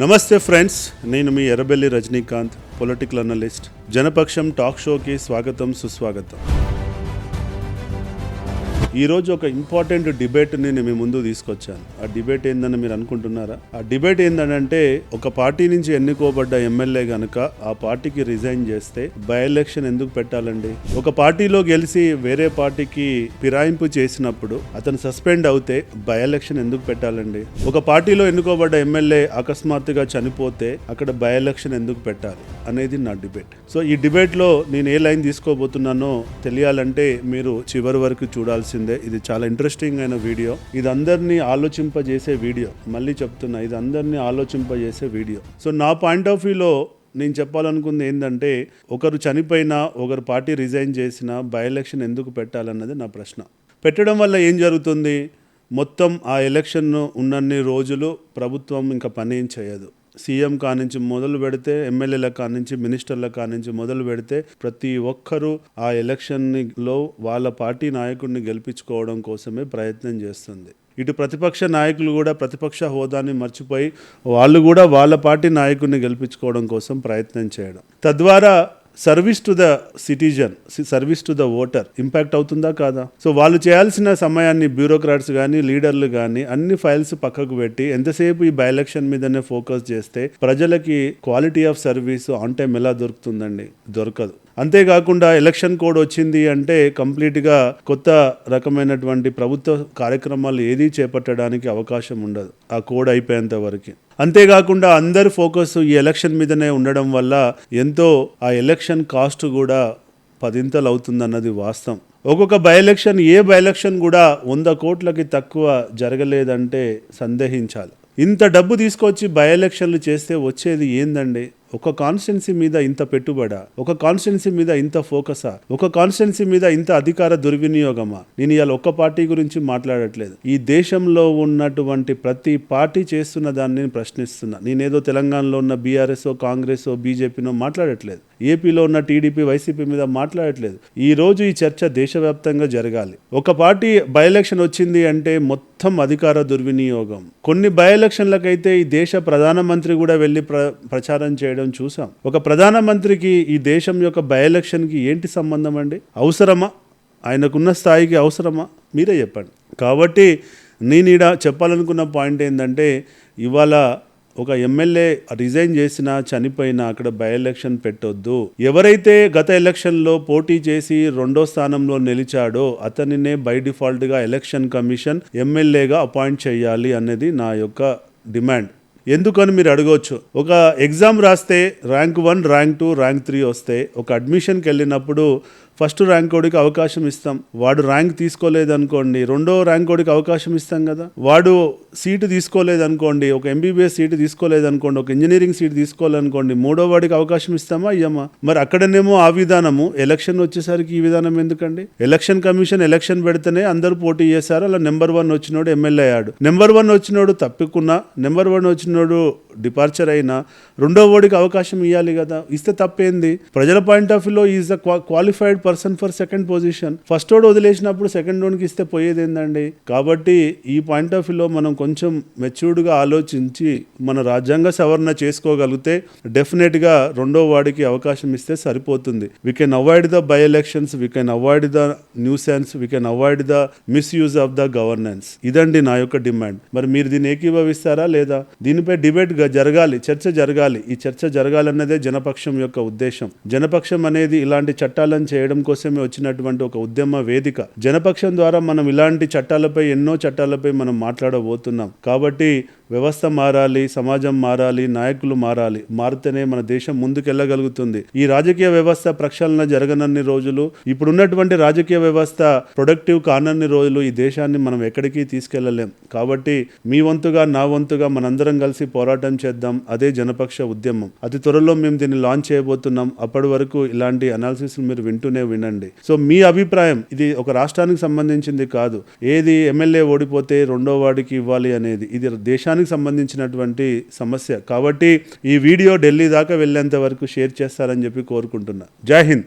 నమస్తే ఫ్రెండ్స్, నేను మీ Errabelli Rajinikanth, political analyst. Janapaksham talk షోకి స్వాగతం, సుస్వాగతం. ఈరోజు ఒక ఇంపార్టెంట్ డిబేట్ని నేను మీ ముందు తీసుకొచ్చాను. ఆ డిబేట్ ఏందని మీరు అనుకుంటున్నారా? ఆ డిబేట్ ఏంటంటే, ఒక పార్టీ నుంచి ఎన్నుకోబడ్డ ఎమ్మెల్యే గనుక ఆ పార్టీకి రిజైన్ చేస్తే బై ఎలక్షన్ ఎందుకు పెట్టాలండి? ఒక పార్టీలో గెలిచి వేరే పార్టీకి ఫిరాయింపు చేసినప్పుడు అతను సస్పెండ్ అవుతే బై ఎలక్షన్ ఎందుకు పెట్టాలండి? ఒక పార్టీలో ఎన్నుకోబడ్డ ఎమ్మెల్యే అకస్మాత్తుగా చనిపోతే అక్కడ బై ఎలక్షన్ ఎందుకు పెట్టాలి అనేది నా డిబేట్. సో ఈ డిబేట్లో నేను ఏ లైన్ తీసుకోబోతున్నానో తెలియాలంటే మీరు చివరి వరకు చూడాల్సింది. ఇది చాలా ఇంట్రెస్టింగ్ అయిన వీడియో. ఇది అందరినీ ఆలోచింపజేసే వీడియో. మళ్ళీ చెప్తున్నా, ఇది అందరినీ ఆలోచింపజేసే వీడియో. సో నా పాయింట్ ఆఫ్ వ్యూలో నేను చెప్పాలనుకుంది ఏంటంటే, ఒకరు చనిపోయినా, ఒకరు పార్టీ రిజైన్ చేసినా బై ఎలక్షన్ ఎందుకు పెట్టాలన్నది నా ప్రశ్న. పెట్టడం వల్ల ఏం జరుగుతుంది? మొత్తం ఆ ఎలక్షన్ ఉన్నన్ని రోజులు ప్రభుత్వం ఇంకా పని ఏం చేయదు. సీఎం కానించి మొదలు పెడితే, ఎమ్మెల్యేల కానించి, మినిస్టర్ల కానించి మొదలు పెడితే ప్రతి ఒక్కరూ ఆ ఎలక్షన్లో వాళ్ళ పార్టీ నాయకుడిని గెలిపించుకోవడం కోసమే ప్రయత్నం చేస్తుంది. ఇటు ప్రతిపక్ష నాయకులు కూడా ప్రతిపక్ష హోదాని మర్చిపోయి వాళ్ళు కూడా వాళ్ళ పార్టీ నాయకుడిని గెలిపించుకోవడం కోసం ప్రయత్నం చేయడం, తద్వారా service to the citizen, service to the voter impact అవుతుందా కాదా? సో వాళ్ళు చేయాల్సిన సమయాన్ని బ్యూరోక్రాట్స్ కానీ, లీడర్లు కానీ అన్ని ఫైల్స్ పక్కకు పెట్టి ఎంతసేపు ఈ బై ఎలక్షన్ మీదనే ఫోకస్ చేస్తే ప్రజలకి quality of service on time ఎలా దొరుకుతుందండి? దొరకదు. అంతేకాకుండా ఎలక్షన్ కోడ్ వచ్చింది అంటే కంప్లీట్గా కొత్త రకమైనటువంటి ప్రభుత్వ కార్యక్రమాలు ఏదీ చేపట్టడానికి అవకాశం ఉండదు ఆ కోడ్ అయిపోయేంత వరకు. అంతేకాకుండా అందరి ఫోకస్ ఈ ఎలక్షన్ మీదనే ఉండడం వల్ల ఎంతో ఆ ఎలక్షన్ కాస్ట్ కూడా 10 అవుతుందన్నది వాస్తవం. ఒక్కొక్క by election, A by election కూడా 100 కోట్లకి తక్కువ జరగలేదంటే సందేహించాలి. ఇంత డబ్బు తీసుకొచ్చి బై ఎలక్షన్లు చేస్తే వచ్చేది ఏందండి? ఒక కాన్స్టిట్యున్సీ మీద ఇంత పెట్టుబడా? ఒక కాన్స్టిట్యున్సీ మీద ఇంత ఫోకసా? ఒక కాన్స్టిట్యున్సీ మీద ఇంత అధికార దుర్వినియోగమా? నేను ఇవాళ ఒక్క పార్టీ గురించి మాట్లాడట్లేదు. ఈ దేశంలో ఉన్నటువంటి ప్రతి పార్టీ చేస్తున్న దాన్ని నేను ప్రశ్నిస్తున్నా. నేనేదో తెలంగాణలో ఉన్న బీఆర్ఎస్, కాంగ్రెస్, బీజేపీనో మాట్లాడట్లేదు. ఏపీలో ఉన్న టీడీపీ, వైసీపీ మీద మాట్లాడట్లేదు. ఈ రోజు ఈ చర్చ దేశవ్యాప్తంగా జరగాలి. ఒక పార్టీ బై ఎలక్షన్ వచ్చింది అంటే మొత్తం అధికార దుర్వినియోగం. కొన్ని బై ఎలక్షన్లకైతే ఈ దేశ ప్రధానమంత్రి కూడా వెళ్ళి ప్రచారం చేయడం చూసాం. ఒక ప్రధానమంత్రికి ఈ దేశం యొక్క బై ఎలక్షన్కి ఏంటి సంబంధం అండి? అవసరమా? ఆయనకున్న స్థాయికి అవసరమా? మీరే చెప్పండి. కాబట్టి నేను ఈడ చెప్పాలనుకున్న పాయింట్ ఏంటంటే, ఇవాళ ఒక ఎమ్మెల్యే రిజైన్ చేసినా, చనిపోయినా అక్కడ బై ఎలక్షన్ పెట్టొద్దు. ఎవరైతే గత ఎలక్షన్లో పోటీ చేసి 2వ స్థానంలో నిలిచాడో అతనినే బై డిఫాల్ట్గా ఎలక్షన్ కమిషన్ ఎమ్మెల్యేగా అపాయింట్ చేయాలి అనేది నా యొక్క డిమాండ్. ఎందుకని మీరు అడగవచ్చు. ఒక ఎగ్జామ్ రాస్తే ర్యాంక్ 1, ర్యాంక్ 2, ర్యాంక్ 3 వస్తే ఒక అడ్మిషన్కి వెళ్ళినప్పుడు ఫస్ట్ ర్యాంక్ కోడికి అవకాశం ఇస్తాం. వాడు ర్యాంక్ తీసుకోలేదనుకోండి, 2వ ర్యాంక్ కోడికి అవకాశం ఇస్తాం కదా. వాడు సీటు తీసుకోలేదనుకోండి, ఒక ఎంబీబీఎస్ సీటు తీసుకోలేదనుకోండి, ఒక ఇంజనీరింగ్ సీటు తీసుకోవాలనుకోండి, 3వ వాడికి అవకాశం ఇస్తామా? ఇయ్యమా? మరి అక్కడనేమో ఆ విధానము, ఎలక్షన్ వచ్చేసరికి ఈ విధానం ఎందుకండి? ఎలక్షన్ కమిషన్ ఎలక్షన్ పెడితేనే అందరూ పోటీ చేశారు. అలా నెంబర్ 1 వచ్చినోడు ఎమ్మెల్యే అయ్యాడు. నెంబర్ 1 వచ్చినోడు తప్పుకున్నా, నెంబర్ 1 వచ్చినోడు డిపార్చర్ అయినా 2వ వాడికి అవకాశం ఇవ్వాలి కదా. ఇస్తే తప్పేంది? ప్రజల పాయింట్ ఆఫ్ వ్యూలో is the qualified person for second position. First వాడు వదిలేసినప్పుడు సెకండ్ వాడికి ఇస్తే పోయేది ఏందండి? కాబట్టి ఈ పాయింట్ ఆఫ్ వ్యూలో మనం కొంచెం మెచ్యూర్డ్గా ఆలోచించి మన రాజ్యాంగ సవరణ చేసుకోగలిగితే డెఫినెట్గా 2వ వాడికి అవకాశం ఇస్తే సరిపోతుంది. We can avoid the by elections, we can avoid the nuisance, we can avoid the misuse of the governance. ఇదండి నా యొక్క డిమాండ్. మరి మీరు దీన్ని ఏకీభవిస్తారా లేదా? దీనిపై డిబేట్ జరగాలి, చర్చ జరగాలి. ఈ చర్చ జరగాలన్నదే జనపక్షం యొక్క ఉద్దేశం. జనపక్షం అనేది ఇలాంటి చట్టాలను చేయడం కోసమే వచ్చినటువంటి ఒక ఉద్యమ వేదిక. జనపక్షం ద్వారా మనం ఇలాంటి చట్టాలపై, ఎన్నో చట్టాలపై మనం మాట్లాడబోతున్నాం. కాబట్టి వ్యవస్థ మారాలి, సమాజం మారాలి, నాయకులు మారాలి. మారితేనే మన దేశం ముందుకెళ్ళగలుగుతుంది. ఈ రాజకీయ వ్యవస్థ ప్రక్షాళన జరగనన్ని రోజులు, ఇప్పుడున్నటువంటి రాజకీయ వ్యవస్థ ప్రొడక్టివ్ కానన్ని రోజులు ఈ దేశాన్ని మనం ఎక్కడికి తీసుకెళ్లలేం. కాబట్టి మీ వంతుగా, నా వంతుగా మనందరం కలిసి పోరాటం చేద్దాం. అదే జనపక్ష ఉద్యమం. అతి త్వరలో మేము దీన్ని లాంచ్ చేయబోతున్నాం. అప్పటి వరకు ఇలాంటి అనాలిసిస్ మీరు వింటూనే వినండి. సో మీ అభిప్రాయం, ఇది ఒక రాష్ట్రానికి సంబంధించింది కాదు. ఏది ఎమ్మెల్యే ఓడిపోతే 2వ వాడికి ఇవ్వాలి అనేది, ఇది దేశానికి సంబంధించినటువంటి సమస్య. కాబట్టి ఈ వీడియో ఢిల్లీ దాకా వెళ్ళేంత వరకు షేర్ చేస్తారని చెప్పి కోరుకుంటున్నా. జై హింద్.